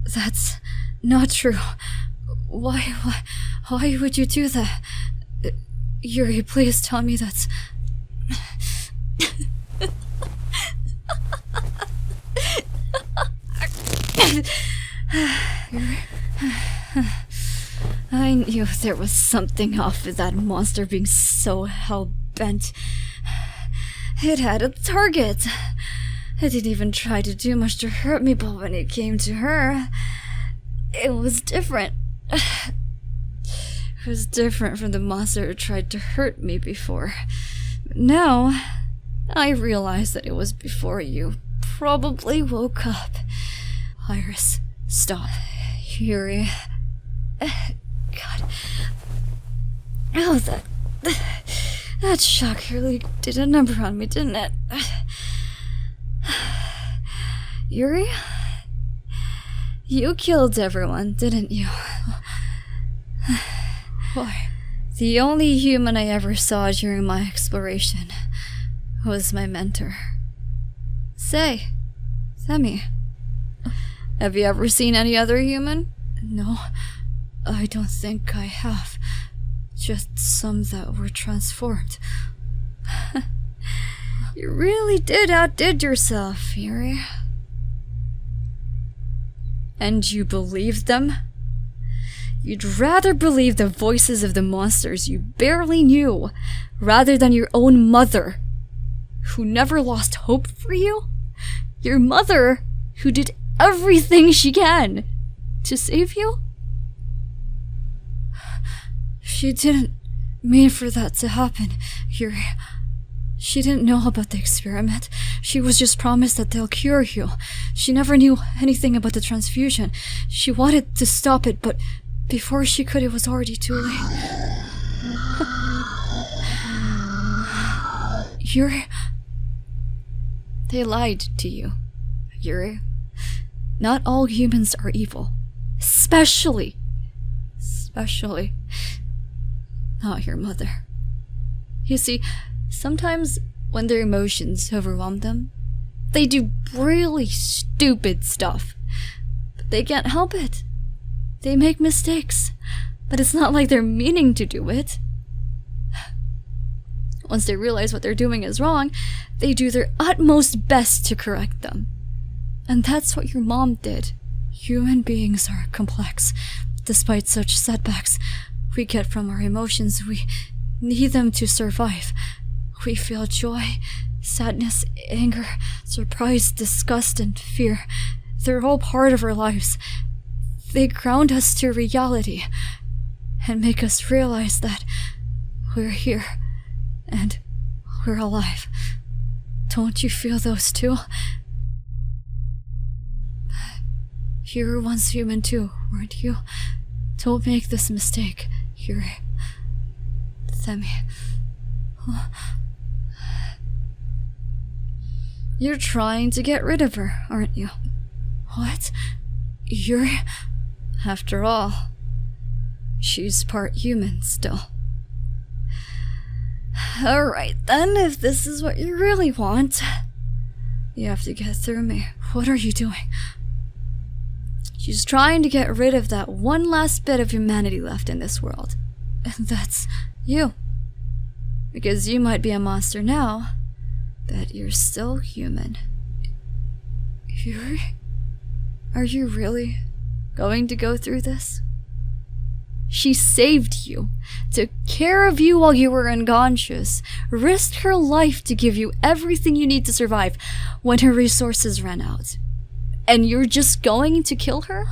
That's not true. Why would you do that? Yuri, please tell me that's... I knew there was something off with that monster being so hell-bent. It had a target. It didn't even try to do much to hurt me, but when it came to her, it was different. It was different from the monster who tried to hurt me before. Now, I realized that it was before you probably woke up. Iris, stop. Yuri. God. Oh, that shock really did a number on me, didn't it? Yuri? You killed everyone, didn't you? Why? The only human I ever saw during my exploration was my mentor. Say, Semi, have you ever seen any other human? No, I don't think I have. Just some that were transformed. You really did outdid yourself, Yuri. And you believed them? You'd rather believe the voices of the monsters you barely knew, rather than your own mother, who never lost hope for you? Your mother, who did everything she can to save you? She didn't mean for that to happen, Yuri. She didn't know about the experiment. She was just promised that they'll cure you. She never knew anything about the transfusion. She wanted to stop it, but before she could, it was already too late. Yuri... They lied to you, Yuri. Not all humans are evil. Especially not your mother. You see, sometimes when their emotions overwhelm them, they do really stupid stuff. But they can't help it. They make mistakes, but it's not like they're meaning to do it. Once they realize what they're doing is wrong, they do their utmost best to correct them. And that's what your mom did. Human beings are complex. Despite such setbacks we get from our emotions, we need them to survive. We feel joy, sadness, anger, surprise, disgust, and fear. They're all part of our lives. They ground us to reality and make us realize that we're here and we're alive. Don't you feel those too? You were once human too, weren't you? Don't make this mistake, Yuri. Semi. You're trying to get rid of her, aren't you? What? Yuri? After all, she's part human still. Alright then, if this is what you really want, you have to get through me. What are you doing? She's trying to get rid of that one last bit of humanity left in this world. And that's you. Because you might be a monster now, but you're still human. Yuri? Are you really going to go through this? She saved you, took care of you while you were unconscious, risked her life to give you everything you need to survive when her resources ran out. And you're just going to kill her?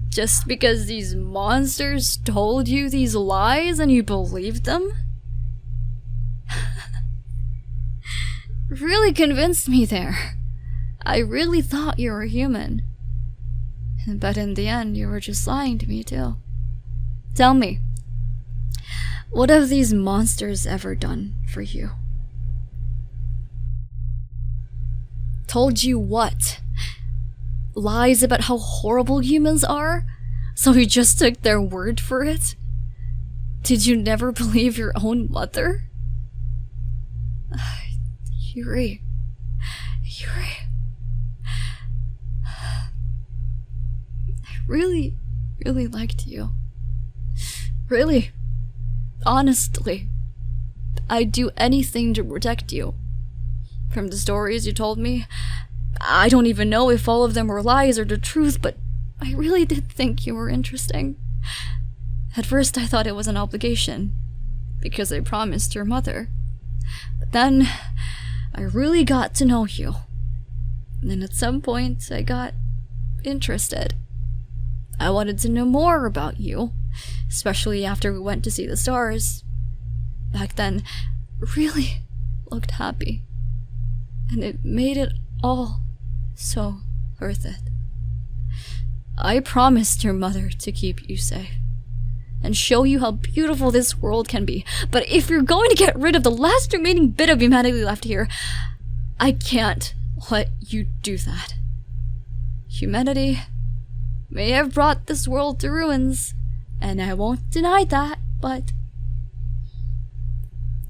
Just because these monsters told you these lies and you believed them? Really convinced me there. I really thought you were human. But in the end, you were just lying to me too. Tell me, what have these monsters ever done for you? Told you what? Lies about how horrible humans are? So you just took their word for it? Did you never believe your own mother? Yuri. really, really liked you. Really. Honestly. I'd do anything to protect you. From the stories you told me, I don't even know if all of them were lies or the truth, but I really did think you were interesting. At first I thought it was an obligation, because I promised your mother. But then, I really got to know you. And then at some point, I got interested. I wanted to know more about you, especially after we went to see the stars. Back then, really looked happy. And it made it all so worth it. I promised your mother to keep you safe and show you how beautiful this world can be. But if you're going to get rid of the last remaining bit of humanity left here, I can't let you do that. Humanity may have brought this world to ruins, and I won't deny that, but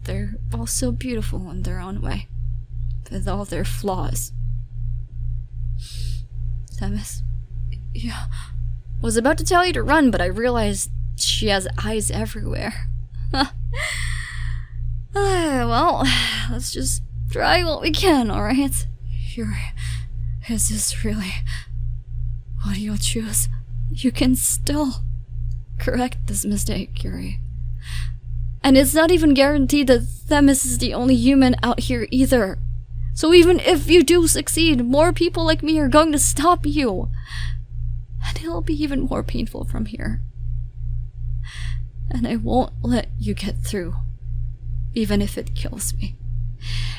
they're also beautiful in their own way, with all their flaws. Themis, yeah, was about to tell you to run, but I realized she has eyes everywhere. Well, let's just try what we can, alright? Is this really what you'll choose? You can still correct this mistake, Yuri. And it's not even guaranteed that Themis is the only human out here either. So even if you do succeed, more people like me are going to stop you. And it'll be even more painful from here. And I won't let you get through, even if it kills me.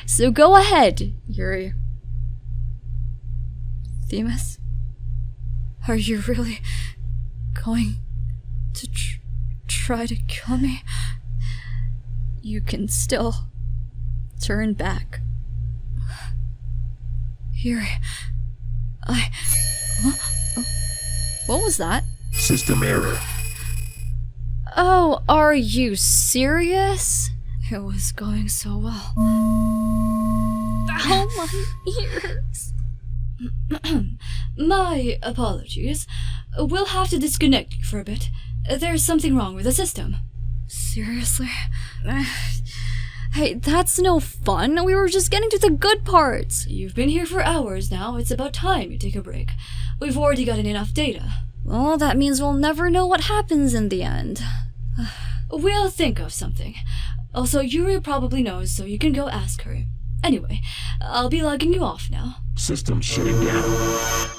So go ahead, Yuri. Themis, are you really going to try to kill me? You can still turn back. Yuri, what was that? System error. Oh, are you serious? It was going so well. Oh, my ears. My apologies. We'll have to disconnect you for a bit. There's something wrong with the system. Seriously? Hey, that's no fun. We were just getting to the good parts. You've been here for hours now. It's about time you take a break. We've already gotten enough data. Well, that means we'll never know what happens in the end. We'll think of something. Also, Yuri probably knows, so you can go ask her. Anyway, I'll be logging you off now. System shutting down.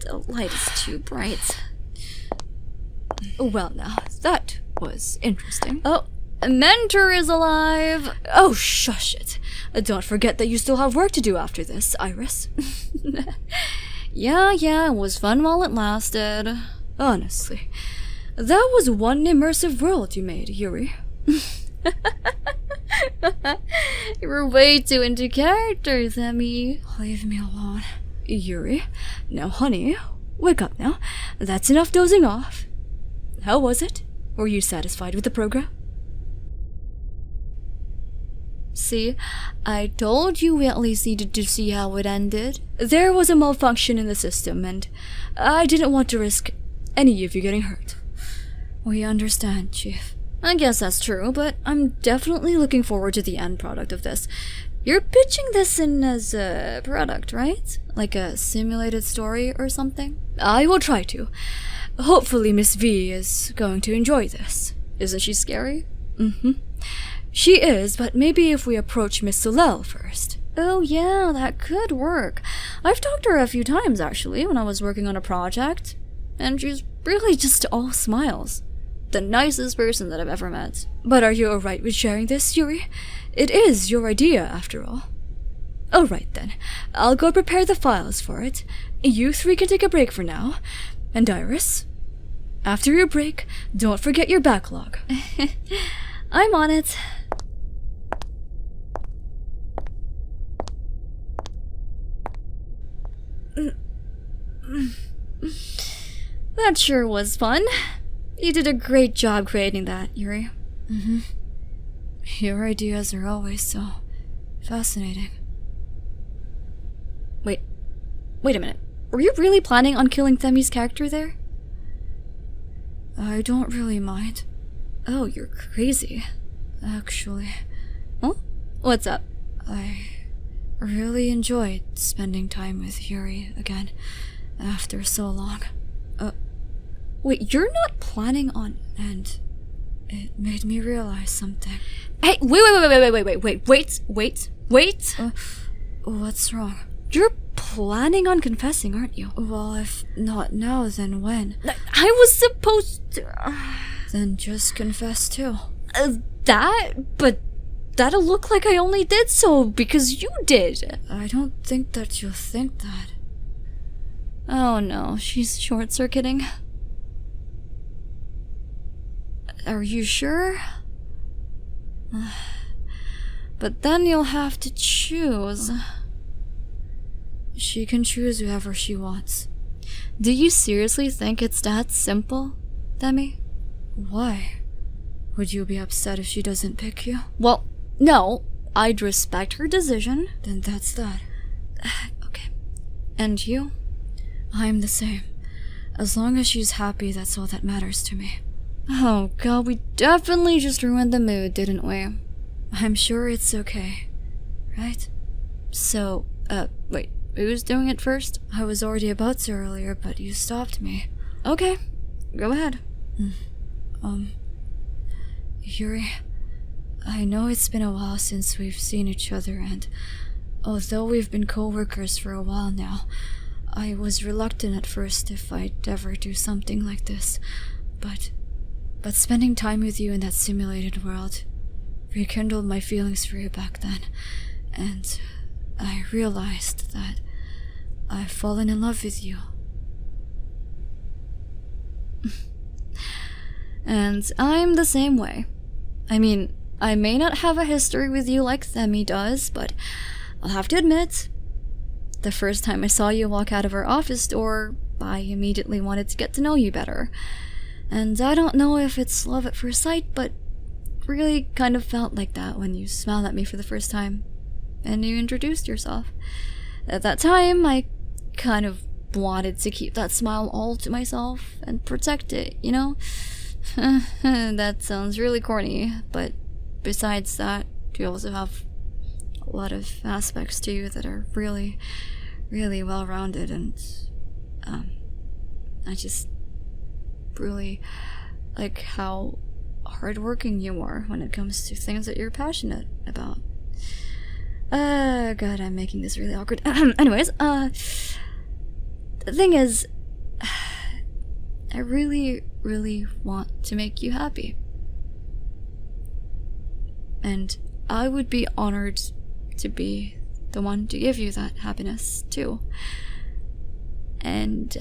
The light is too bright. Well now, that was interesting. Oh, Mentor is alive! Oh, shush it. Don't forget that you still have work to do after this, Iris. Yeah, it was fun while it lasted. Honestly. That was one immersive world you made, Yuri. You were way too into characters, Emmy. Leave me alone. Yuri, now honey, wake up now. That's enough dozing off. How was it? Were you satisfied with the program? See, I told you we at least needed to see how it ended. There was a malfunction in the system, and I didn't want to risk any of you getting hurt. We understand, Chief. I guess that's true, but I'm definitely looking forward to the end product of this. You're pitching this in as a product, right? Like a simulated story or something? I will try to. Hopefully Miss V is going to enjoy this. Isn't she scary? Mm-hmm. She is, but maybe if we approach Miss Solel first. Oh yeah, that could work. I've talked to her a few times, actually, when I was working on a project. And she's really just all smiles. The nicest person that I've ever met. But are you alright with sharing this, Yuri? It is your idea, after all. Alright then. I'll go prepare the files for it. You three can take a break for now. And Iris, after your break, don't forget your backlog. I'm on it. That sure was fun. You did a great job creating that, Yuri. Mm-hmm. Your ideas are always so Fascinating. Wait a minute. Were you really planning on killing Themi's character there? I don't really mind. Oh, you're crazy. Actually. Huh? What's up? I really enjoyed spending time with Yuri again after so long. Wait, you're not planning on... And it made me realize something. Hey, wait. What's wrong? You're planning on confessing, aren't you? Well, if not now, then when? I was supposed to... Then just confess too. But that'll look like I only did so because you did. I don't think that you'll think that. Oh no, she's short-circuiting. Are you sure? But then you'll have to choose. She can choose whoever she wants. Do you seriously think it's that simple, Themi? Why? Would you be upset if she doesn't pick you? Well, no. I'd respect her decision. Then that's that. Okay. And you? I'm the same. As long as she's happy, that's all that matters to me. Oh god, we definitely just ruined the mood, didn't we? I'm sure it's okay. Right? So, wait. Who's doing it first? I was already about to earlier, but you stopped me. Okay. Go ahead. Yuri, I know it's been a while since we've seen each other, and although we've been co-workers for a while now, I was reluctant at first if I'd ever do something like this, but spending time with you in that simulated world rekindled my feelings for you back then, and I realized that I've fallen in love with you. And I'm the same way. I mean, I may not have a history with you like Themi does, but I'll have to admit, the first time I saw you walk out of our office door, I immediately wanted to get to know you better. And I don't know if it's love at first sight, but really kind of felt like that when you smiled at me for the first time and you introduced yourself. At that time, I kind of wanted to keep that smile all to myself and protect it, you know? That sounds really corny, but besides that, you also have a lot of aspects to you that are really, really well-rounded, and I just really like how hardworking you are when it comes to things that you're passionate about. God, I'm making this really awkward. Anyways, the thing is, I really, really want to make you happy. And I would be honored to be the one to give you that happiness, too. And,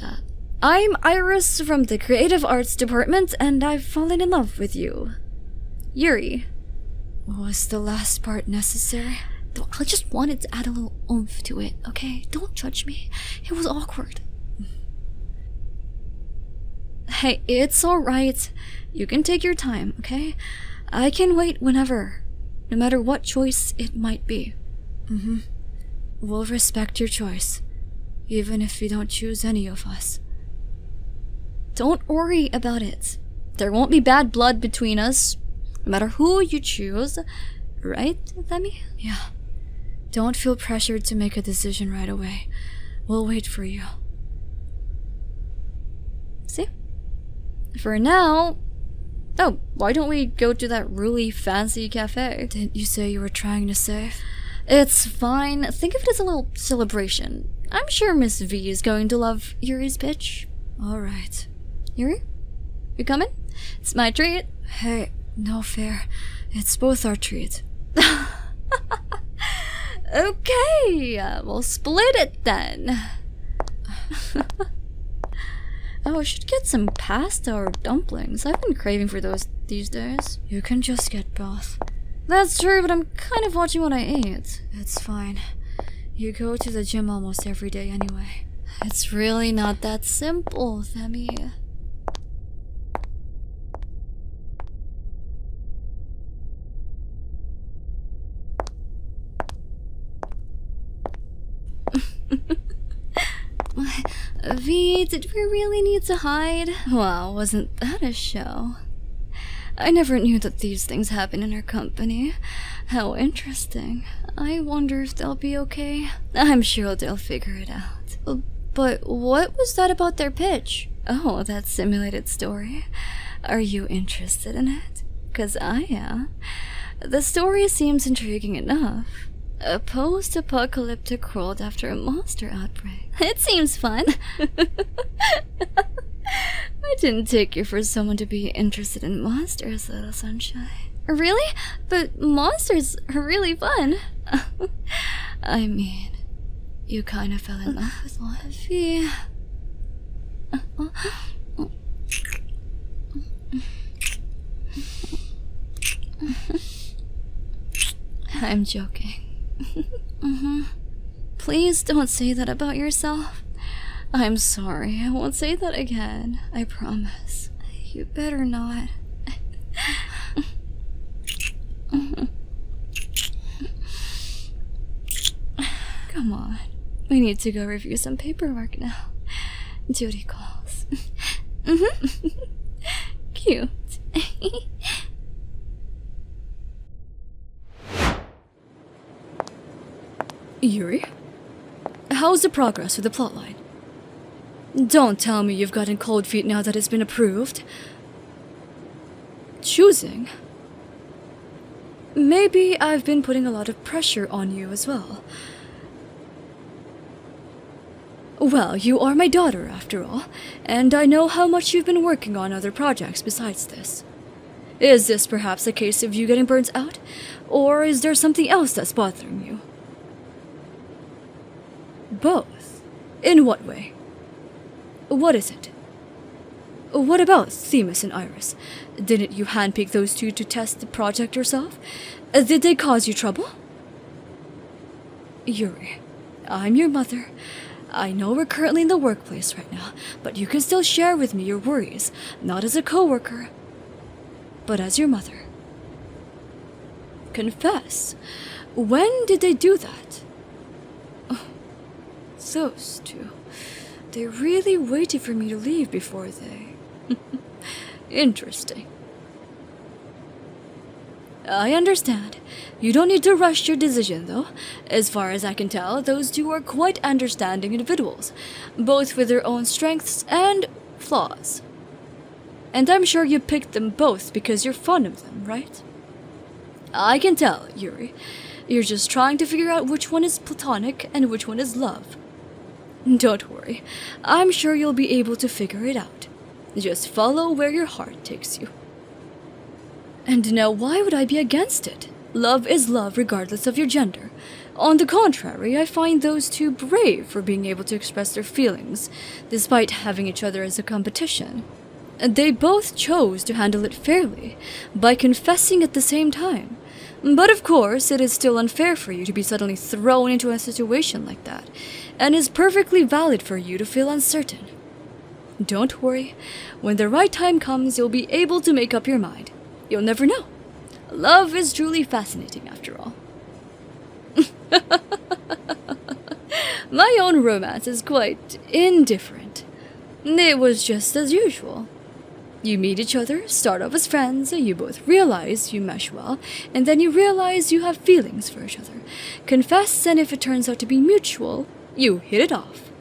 I'm Iris from the Creative Arts Department, and I've fallen in love with you. Yuri. Was the last part necessary? I just wanted to add a little oomph to it, okay? Don't judge me. It was awkward. Hey, it's alright. You can take your time, okay? I can wait whenever, no matter what choice it might be. We'll respect your choice, even if you don't choose any of us. Don't worry about it. There won't be bad blood between us, no matter who you choose. Right, Themi? Yeah. Don't feel pressured to make a decision right away. We'll wait for you. See? For now... Oh, why don't we go to that really fancy cafe? Didn't you say you were trying to save? It's fine. Think of it as a little celebration. I'm sure Miss V is going to love Yuri's pitch. Alright. Yuri? You coming? It's my treat. Hey, no fair. It's both our treat. Okay, we'll split it then. Oh, I should get some pasta or dumplings. I've been craving for those these days. You can just get both. That's true, but I'm kind of watching what I eat. It's fine. You go to the gym almost every day anyway. It's really not that simple, Themi. V, did we really need to hide? Wow, wasn't that a show? I never knew that these things happen in our company. How interesting. I wonder if they'll be okay. I'm sure they'll figure it out. But what was that about their pitch? Oh, that simulated story. Are you interested in it? 'Cause I am. The story seems intriguing enough. A post-apocalyptic world after a monster outbreak. It seems fun. I didn't take you for someone to be interested in monsters, little sunshine. Really? But monsters are really fun. I mean, you kind of fell in love with one. V. I'm joking. Please don't say that about yourself. I'm sorry, I won't say that again. I promise. You better not. Come on. We need to go review some paperwork now. Duty calls. Cute. Yuri? How's the progress with the plotline? Don't tell me you've gotten cold feet now that it's been approved. Choosing? Maybe I've been putting a lot of pressure on you as well. Well, you are my daughter, after all, and I know how much you've been working on other projects besides this. Is this perhaps a case of you getting burnt out, or is there something else that's bothering you? Both? In what way? What is it? What about Themis and Iris? Didn't you handpick those two to test the project yourself? Did they cause you trouble? Yuri, I'm your mother. I know we're currently in the workplace right now, but you can still share with me your worries, not as a coworker, but as your mother. Confess. When did they do that? Oh, those two. They really waited for me to leave before they... Interesting. I understand. You don't need to rush your decision, though. As far as I can tell, those two are quite understanding individuals, both with their own strengths and flaws. And I'm sure you picked them both because you're fond of them, right? I can tell, Yuri. You're just trying to figure out which one is platonic and which one is love. Don't worry. I'm sure you'll be able to figure it out. Just follow where your heart takes you. And now why would I be against it? Love is love regardless of your gender. On the contrary, I find those two brave for being able to express their feelings, despite having each other as a competition. They both chose to handle it fairly, by confessing at the same time. But of course, it is still unfair for you to be suddenly thrown into a situation like that, and is perfectly valid for you to feel uncertain. Don't worry. When the right time comes, you'll be able to make up your mind. You'll never know. Love is truly fascinating, after all. My own romance is quite indifferent. It was just as usual. You meet each other, start off as friends, you both realize you mesh well, and then you realize you have feelings for each other. Confess, and if it turns out to be mutual, you hit it off.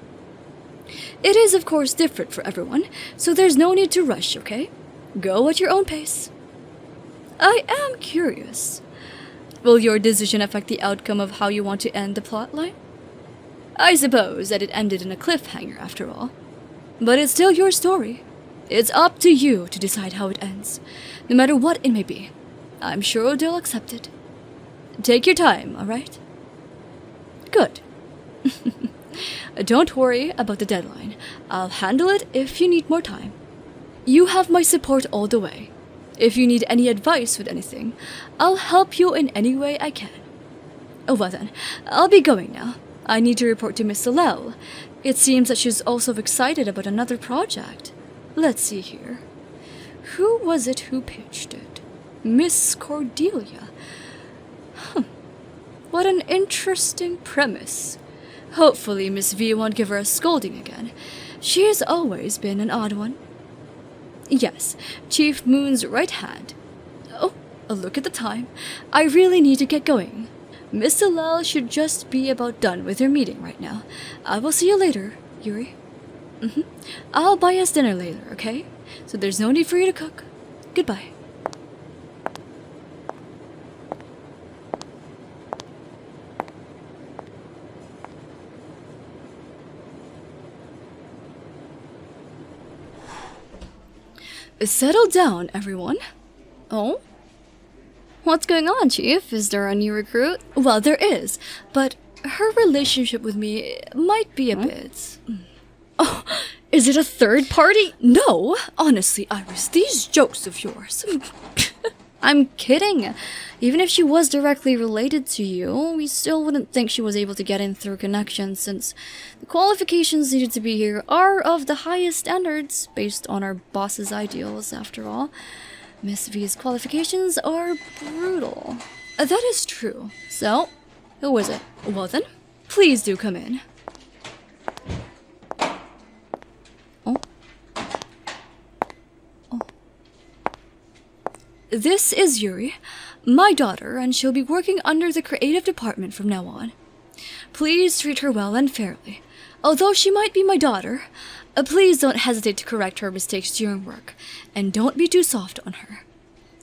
It is, of course, different for everyone, so there's no need to rush, okay? Go at your own pace. I am curious. Will your decision affect the outcome of how you want to end the plotline? I suppose that it ended in a cliffhanger, after all. But it's still your story. It's up to you to decide how it ends, no matter what it may be. I'm sure they'll accept it. Take your time, alright? Good. Don't worry about the deadline. I'll handle it if you need more time. You have my support all the way. If you need any advice with anything, I'll help you in any way I can. Oh, well then, I'll be going now. I need to report to Miss Salel. It seems that she's also excited about another project. Let's see here. Who was it who pitched it? Miss Cordelia. What an interesting premise. Hopefully Miss V won't give her a scolding again. She has always been an odd one. Yes, Chief Moon's right hand. Oh, a look at the time. I really need to get going. Miss Dalal should just be about done with her meeting right now. I will see you later, Yuri. I'll buy us dinner later, okay? So there's no need for you to cook. Goodbye. Settle down, everyone. Oh? What's going on, Chief? Is there a new recruit? Well, there is, but her relationship with me might be a bit... Oh, is it a third party? No, honestly, Iris, these jokes of yours... I'm kidding. Even if she was directly related to you, we still wouldn't think she was able to get in through connections, since the qualifications needed to be here are of the highest standards, based on our boss's ideals, after all. Miss V's qualifications are brutal. That is true. So, who is it? Well then, please do come in. This is Yuri, my daughter, and she'll be working under the creative department from now on. Please treat her well and fairly. Although she might be my daughter, please don't hesitate to correct her mistakes during work, and don't be too soft on her.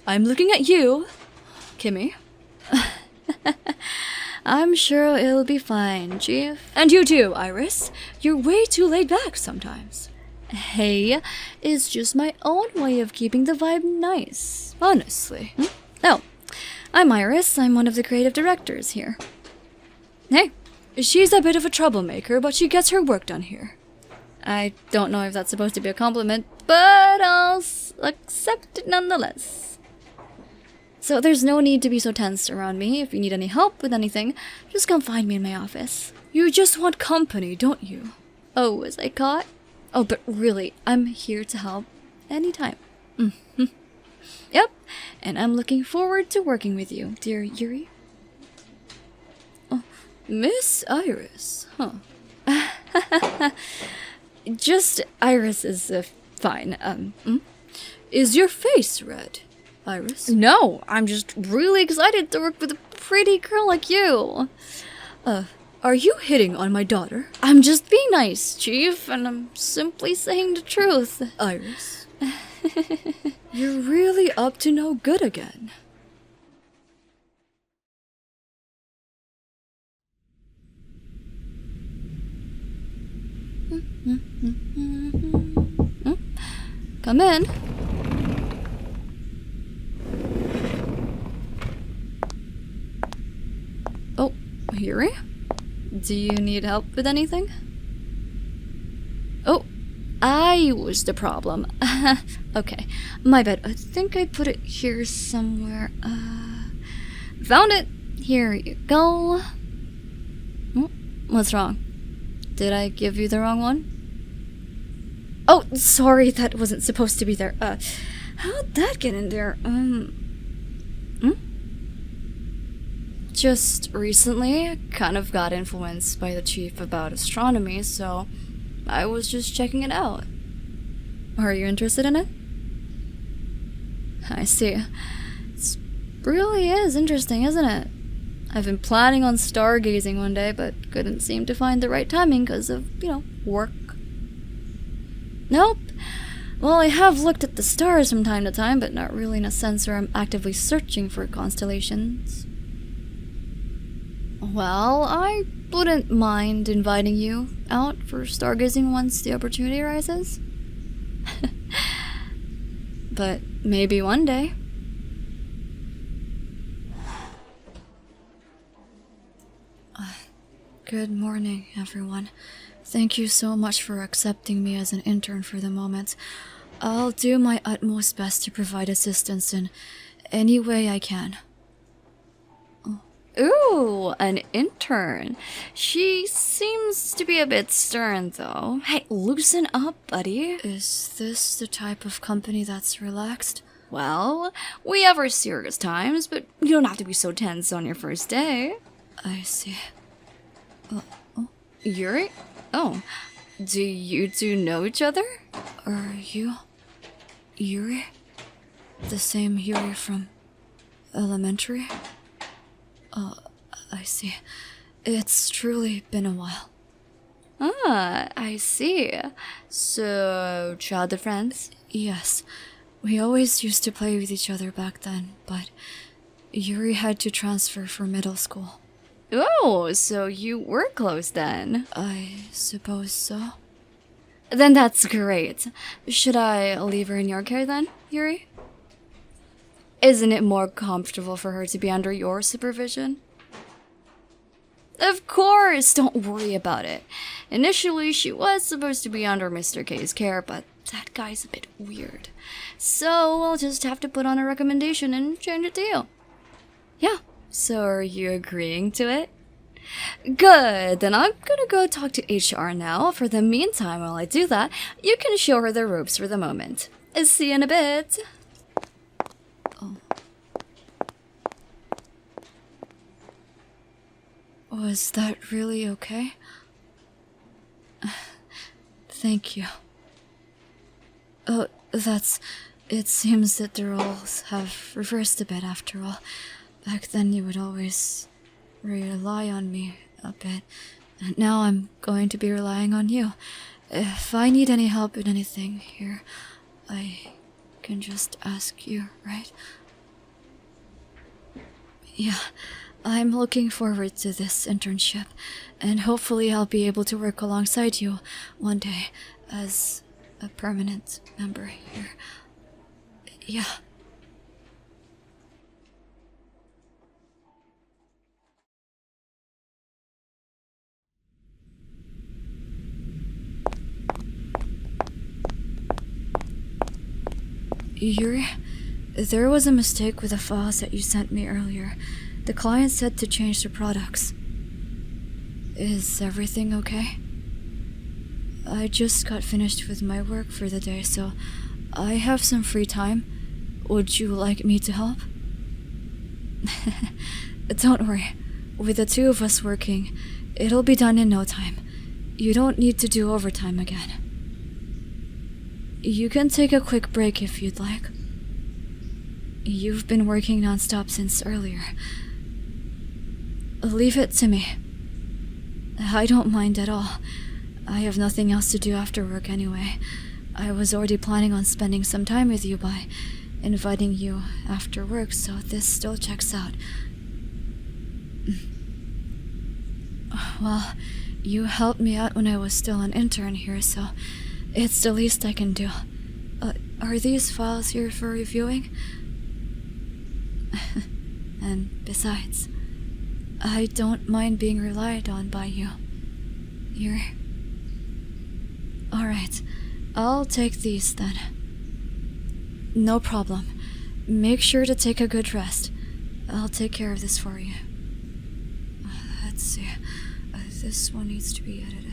I'm looking at you, Kimmy. I'm sure it'll be fine, Chief. And you too, Iris. You're way too laid back sometimes. Hey, it's just my own way of keeping the vibe nice, honestly. Oh, I'm Iris. I'm one of the creative directors here. Hey, she's a bit of a troublemaker, but she gets her work done here. I don't know if that's supposed to be a compliment, but I'll accept it nonetheless. So there's no need to be so tense around me. If you need any help with anything, just come find me in my office. You just want company, don't you? Oh, was I caught? Oh, but really, I'm here to help anytime. Yep, and I'm looking forward to working with you, dear Yuri. Oh, Miss Iris, huh? Just Iris is fine. Is your face red, Iris? No, I'm just really excited to work with a pretty girl like you. Are you hitting on my daughter? I'm just being nice, Chief, and I'm simply saying the truth. Iris, you're really up to no good again. Come in. Oh, Yuri? Do you need help with anything? Oh, I was the problem. Okay, my bad. I think I put it here somewhere. Found it. Here you go. What's wrong? Did I give you the wrong one? Oh, sorry, that wasn't supposed to be there. How'd that get in there? Just recently, I kind of got influenced by the chief about astronomy, so I was just checking it out. Are you interested in it? I see. It really is interesting, isn't it? I've been planning on stargazing one day, but couldn't seem to find the right timing because of, work. Nope. Well, I have looked at the stars from time to time, but not really in a sense where I'm actively searching for constellations. Well, I wouldn't mind inviting you out for stargazing once the opportunity arises. But maybe one day. Good morning, everyone. Thank you so much for accepting me as an intern for the moment. I'll do my utmost best to provide assistance in any way I can. Ooh, an intern. She seems to be a bit stern, though. Hey, loosen up, buddy. Is this the type of company that's relaxed? Well, we have our serious times, but you don't have to be so tense on your first day. I see. Yuri? Oh, do you two know each other? Are you Yuri? The same Yuri from elementary? Oh, I see. It's truly been a while. Ah, I see. So, childhood friends? Yes. We always used to play with each other back then, but Yuri had to transfer for middle school. Oh, so you were close then? I suppose so. Then that's great. Should I leave her in your care then, Yuri? Isn't it more comfortable for her to be under your supervision? Of course, don't worry about it. Initially, she was supposed to be under Mr. K's care, but that guy's a bit weird. So I'll just have to put on a recommendation and change it to you. Yeah, so are you agreeing to it? Good, then I'm gonna go talk to HR now. For the meantime, while I do that, you can show her the ropes for the moment. See you in a bit. Oh. Was that really okay? Thank you. Oh, it seems that the roles have reversed a bit after all. Back then you would always rely on me a bit, and now I'm going to be relying on you. If I need any help in anything here, I can just ask you, right? Yeah, I'm looking forward to this internship, and hopefully I'll be able to work alongside you one day as a permanent member here. Yeah. Yuri, there was a mistake with the files that you sent me earlier. The client said to change the products. Is everything okay? I just got finished with my work for the day, so I have some free time. Would you like me to help? Don't worry. With the two of us working, it'll be done in no time. You don't need to do overtime again. You can take a quick break if you'd like. You've been working non-stop since earlier. Leave it to me. I don't mind at all. I have nothing else to do after work anyway. I was already planning on spending some time with you by inviting you after work, so this still checks out. Well, you helped me out when I was still an intern here, so it's the least I can do. Are these files here for reviewing? And besides, I don't mind being relied on by you. You're... Alright, I'll take these then. No problem. Make sure to take a good rest. I'll take care of this for you. Let's see. This one needs to be edited.